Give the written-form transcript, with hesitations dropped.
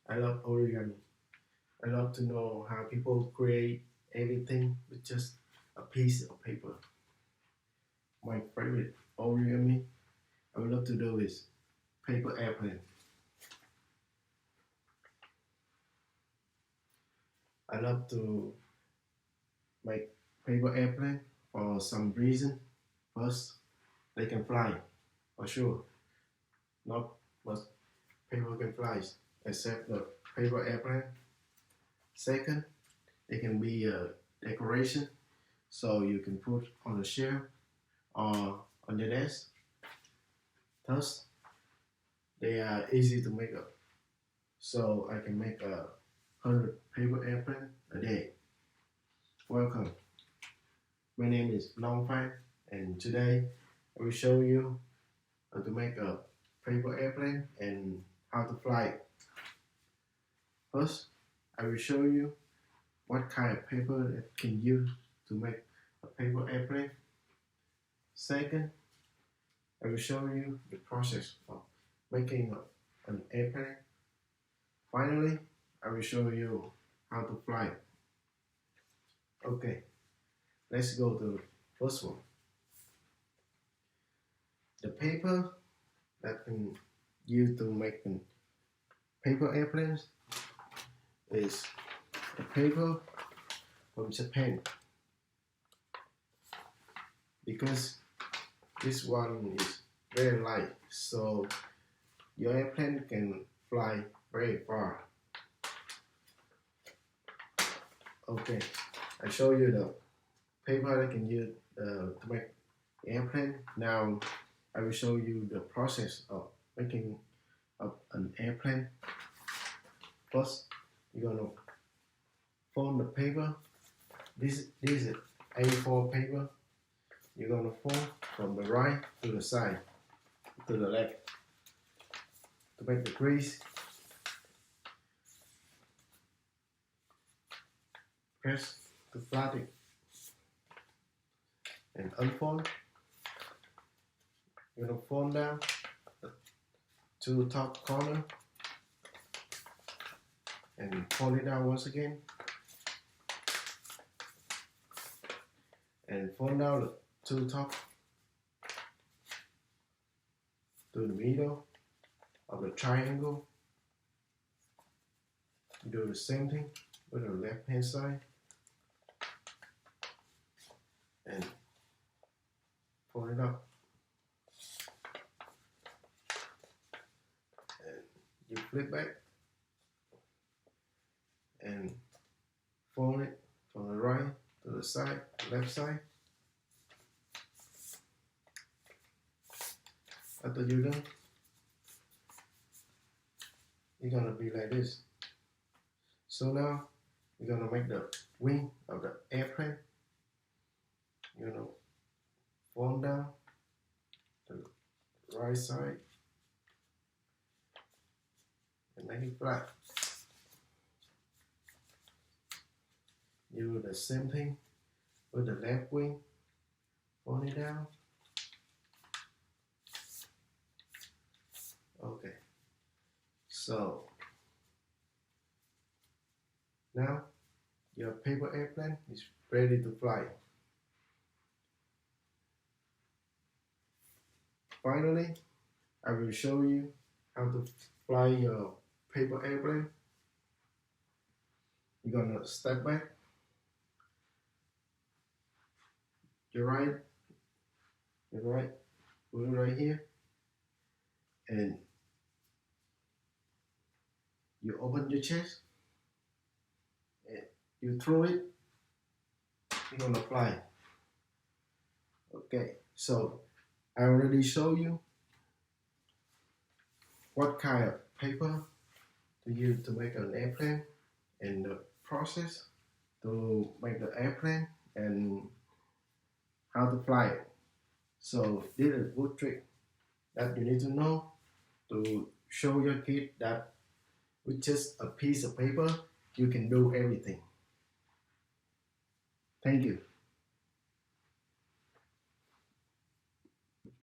I love origami. I love to know how people create everything with just a piece of paper. My favorite origami I would love to do is paper airplane. I love to make paper airplane for some reason. First, they can fly, for sure. Not much paper can fly except the paper airplane. Second, they can be a decoration, so you can put on a shelf or on your desk. Thus, they are easy to make up, so I can make 100 paper airplane a day. Welcome. My name is Longpk, and today I will show you how to make a paper airplane and how to fly it. First, I will show you what kind of paper that can use to make a paper airplane. Second, I will show you the process of making an airplane. Finally, I will show you how to fly it. Okay, let's go to the first one. The paper that can use to make paper airplanes is a paper from Japan, because this one is very light, so your airplane can fly very far. Okay, I show you the paper I can use to make airplane. Now I will show you the process of making up an airplane. First, you're gonna fold the paper. This is A4 paper. You're gonna fold from the right to the side to the left to make the crease. Press to flat it and unfold. You're gonna fold down to the top corner and fold it down once again, and fold down to the top to the middle of the triangle. Do the same thing with the left hand side and fold it up, and you flip back and fold it from the right to the side, left side. After you're done, you're gonna be like this. So now you're gonna make the wing of the airplane. You're gonna fold down to the right side and make it flat. You do the same thing with the left wing. Fold it down. Okay, so now your paper airplane is ready to fly. Finally, I will show you how to fly your paper airplane. You're gonna step back, your right, put it right here, and you open your chest and you throw it, you're gonna fly. Okay, so I already showed you what kind of paper to use to make an airplane and the process to make the airplane and how to fly it. So this is a good trick that you need to know to show your kid that with just a piece of paper you can do everything. Thank you.